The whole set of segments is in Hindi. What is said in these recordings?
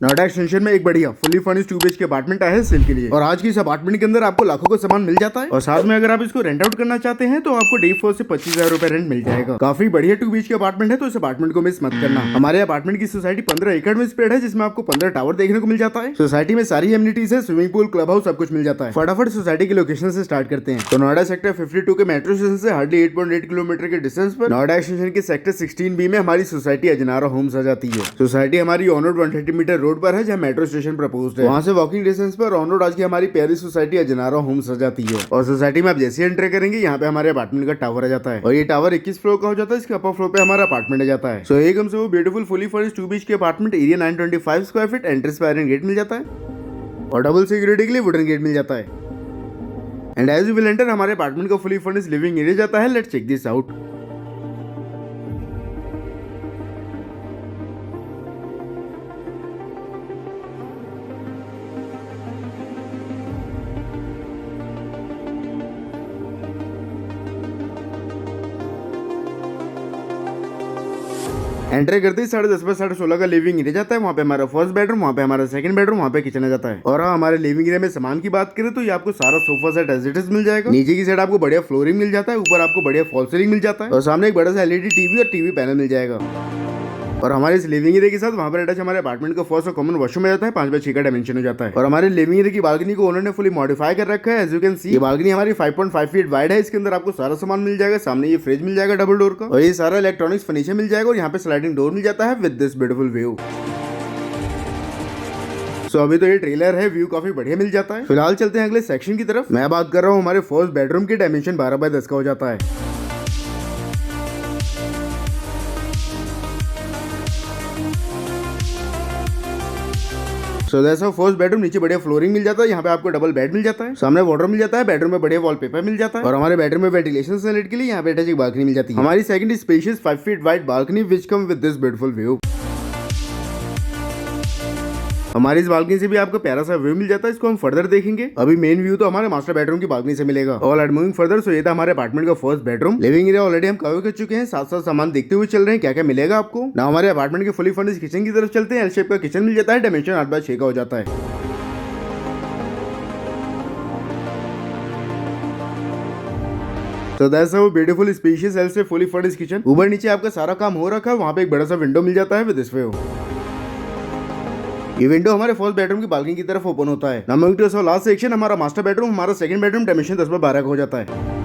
नोएडा एक्सटेंशन में एक बढ़िया फुली फर्निश्ड 2 BHK अपार्टमेंट आया है सेल के लिए और आज की इस अपार्टमेंट के अंदर आपको लाखों का सामान मिल जाता है और साथ में अगर आप इसको रेंट आउट करना चाहते हैं तो आपको डे 4 से 25,000 रुपए रेंट मिल जाएगा। काफी बढ़िया 2 BHK अपार्टमेंट है तो इस अपार्टमेंट को मिस मत करना। हमारे अपार्टमेंट की सोसाइटी 15 एकड़ में स्प्रेड है जिसमें आपको 15 टावर देखने को मिल जाता है। सोसाइटी में सारी एमिनिटीज है, स्विमिंग पूल, क्लब हाउस सब कुछ मिल जाता है। फटाफट सोसाइटी की लोकेशन से स्टार्ट करते हैं। तो नोएडा सेक्टर 52 के मेट्रो स्टेशन से हार्डली 8.8 किलोमीटर के डिस्टेंस पर नोएडा एक्सटेंशन के सेक्टर 16B में हमारी सोसाइटी अजनारा होम्स आ जाती है। सोसाइटी हमारी ऑन रोड 130 मीटर रोड पर है जहाँ मेट्रो स्टेशन प्रपोज्ड है। वहाँ से वॉकिंग डिस्टेंस पर ऑन रोड आज की हमारी प्यारी सोसाइटी अजनारा होम्स आ जाती है। और सोसाइटी में आप जैसे एंटर करेंगे यहाँ पे हमारे अपार्टमेंट का टावर आ जाता है और ये टावर 21 फ्लोर का हो जाता है। इसके अपर फ्लोर पे हमारा अपार्टमेंट आ जाता है। सो एकदम से वो beautiful fully furnished 2 BHK apartment, area 925 square feet, entrance पे आयरन गेट मिल जाता है और डबल सिक्योरिटी के लिए वुडन गेट मिल जाता है। And as you will enter हमारे अपार्टमेंट का फुली फर्निश्ड लिविंग एरिया जाता है। Let's check this out. Entry करते ही 10:30 बाय 16:30 का लिविंग एरिया जाता है। वहाँ पे हमारा फर्स्ट बेडरूम, वहाँ पे हमारा सेकंड बेडरूम, वहाँ पे किचन आ जाता है। और हमारे लिविंग एरिया में सामान की बात करें तो ये आपको सारा sofa set as it is मिल जाएगा। नीचे की साइड आपको बढ़िया फ्लोरिंग मिल जाता है, ऊपर आपको बढ़िया फॉल सीलिंग मिल जाता है और सामने एक बड़ा सा LED टीवी और टीवी पैनल मिल जाएगा। और हमारे इस लिविंग एरिया के साथ वहाँ पर अटैच हमारे अपार्टमेंट का फर्स्ट और कॉमन वॉशरूम आ जाता है। 5x6 का डायमेंशन हो जाता है। और हमारे लिविंग एरिया की बालकनी को उन्होंने फुली मॉडिफाई कर रखा है। एज यू कैन सी ये बालकनी हमारी 5.5 फीट वाइड है। इसके अंदर आपको सारा सामान मिल जाएगा। सामने ये फ्रिज मिल जाएगा डबल डोर का और ये सारा इलेक्ट्रॉनिक्स फर्नीचर मिल जाएगा और यहाँ पे स्लाइडिंग डोर मिल जाता है विद दिस ब्यूटीफुल व्यू। सो अभी तो ये ट्रेलर है, व्यू काफी बढ़िया मिल जाता है। फिलहाल चलते हैं अगले सेक्शन की तरफ। मैं बात कर रहा हूँ हमारे फर्स्ट बेडरूम की, डायमेंशन 12x10 का हो जाता है। सो फर्स्ट बेडरूम, नीचे बढ़िया फ्लोरिंग मिल जाता है। यहाँ पे आपको डबल बेड मिल जाता है, सामने वार्डरोब मिल जाता है, बेडरूम में बढ़िया वॉलपेपर मिल जाता है और हमारे बेडरूम में वेंटिलेशन सनलाइट के लिए यहाँ पे अटैच एक बालकनी मिल जाती है। हमारी second spacious 5 feet wide balcony which come with this beautiful view. हमारी इस बालकनी से भी आपको प्यारा सा व्यू मिल जाता है। इसको हम फर्दर देखेंगे। अभी मेन व्यू तो हमारे मास्टर बेडरूम की बालकनी से मिलेगा। ऑल एट मूविंग फर्दर, सो ये था हमारे अपार्टमेंट का first bedroom. Living area already हम कवर कर चुके हैं, साथ साथ सामान देखते हुए चल रहे हैं क्या क्या मिलेगा आपको ना। हमारे अपार्टमेंट के फुली फर्निश्ड किचन की तरफ चलते हैं। एल शेप का किचन मिल जाता है, डायमेंशन 8x6 का हो जाता है। तो that's a beautiful spacious L से फुली फर्निश्ड किचन। ऊपर नीचे आपका सारा काम हो रखा है। वहाँ पे एक बड़ा सा विंडो मिल जाता है विद दिस व्यू। ये विंडो हमारे फर्स्ट बेडरूम की बालकनी की तरफ ओपन होता है। नंबर 2 लास्ट सेक्शन हमारा मास्टर बेडरूम, हमारा सेकंड बेडरूम, डायमेंशन 10x12 का हो जाता है।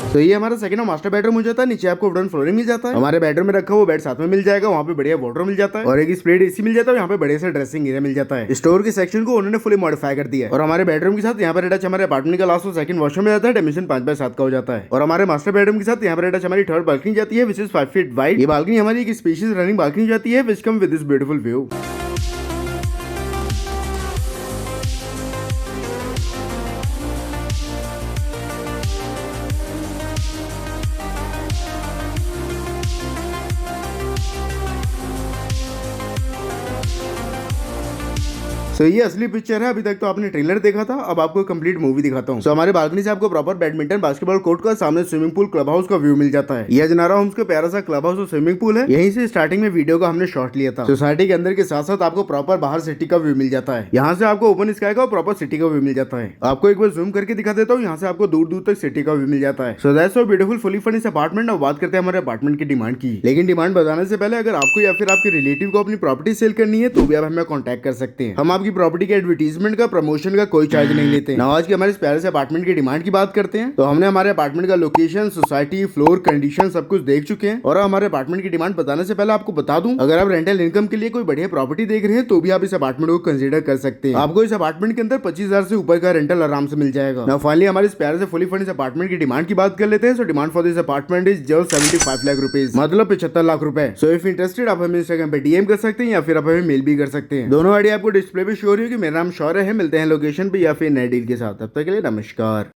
तो ये हमारा सेकंड और मास्टर बेडरूम हो जाता है। नीचे आपको वुडन फ्लोरिंग मिल जाता है। हमारे बेडरूम में रखा हुआ बेड साथ में मिल जाएगा। वहाँ पे बढ़िया वार्डरोब मिल जाता है और एक स्प्लिट AC मिल जाता है। यहाँ पे बड़े से ड्रेसिंग एरिया मिल जाता है। स्टोर के सेक्शन को उन्होंने फुली मॉडिफाई कर दिया है और हमारे बेडरूम के साथ यहाँ पर अटैच हमारे अपार्टमेंट का लास्ट और सेकंड वॉशरूम में जाता है। डायमेंशन 5x7 का हो जाता है और हमारे मास्टर बेडरूम के साथ यहाँ पर अटैच हमारी थर्ड बालकनी जाती है विच इज 5 फीट वाइड। ये बालकनी हमारी एक स्पेशियस रनिंग बालकनी जाती है which come with this beautiful view. So ये असली पिक्चर है। अभी तक तो आपने ट्रेलर देखा था, अब आपको कंप्लीट मूवी दिखाता हूँ। सो हमारे बालकनी से आपको प्रॉपर बैडमिंटन बास्केटबॉल कोर्ट का, सामने स्विमिंग पूल, क्लब हाउस का व्यू मिल जाता है। ये अजनारा होम्स का प्यारा सा क्लब हाउस और स्विमिंग पूल है। यहीं से स्टार्टिंग में वीडियो का हमने शॉट लिया था। सोसाइटी के अंदर के साथ साथ आपको प्रॉपर बाहर सिटी का व्यू मिल जाता है। यहाँ से आपको ओपन स्काई का और प्रॉपर सिटी का व्यू मिल जाता है। आपको एक बार जूम करके दिखा देता हूँ। यहाँ से आपको दूर दूर तक सिटी का व्यू मिल जाता है। So that's so beautiful fully furnished apartment. अब बात करते हैं हमारे अपार्टमेंट की डिमांड की। लेकिन डिमांड बताने से पहले अगर आपको या फिर आपके रिलेटिव को अपनी प्रॉपर्टी सेल करनी है तो भी आप हमें कॉन्टैक्ट कर सकते हैं। हम आपकी प्रॉपर्टी के एडवर्टीजमेंट का, प्रमोशन का कोई चार्ज नहीं लेते। ना आज के हमारे प्यारे से अपार्टमेंट की डिमांड की बात करते हैं। तो हमने हमारे अपार्टमेंट का लोकेशन, सोसाइटी, फ्लोर, कंडीशन सब कुछ देख चुके हैं और हमारे अपार्टमेंट की डिमांड बताने से पहले आपको बता दूं, अगर आप रेंटल इनकम के लिए कोई बढ़िया प्रॉपर्टी देख रहे हैं तो भी आप इस अपार्टमेंट को कंसीडर कर सकते हैं। आपको इस अपार्टमेंट के अंदर 25,000 से ऊपर का रेंटल आराम से मिल जाएगा। ना फाइनली हमारे इस प्यारे से फुली फर्निश्ड अपार्टमेंट की डिमांड की बात कर लेते हैं। So demand for this apartment is just 75 lakh rupees, मतलब 75 लाख रुपए। सो इफ इंटरेस्टेड आप हमें इंस्टाग्राम पे DM कर सकते हैं या फिर आप हमें मेल भी कर सकते हैं। दोनों आईडी आपको डिस्प्ले पे शो हो रही है कि मेरा नाम शौर्य है। मिलते हैं लोकेशन पे या फिर नए डील के साथ। तब तक के लिए नमस्कार।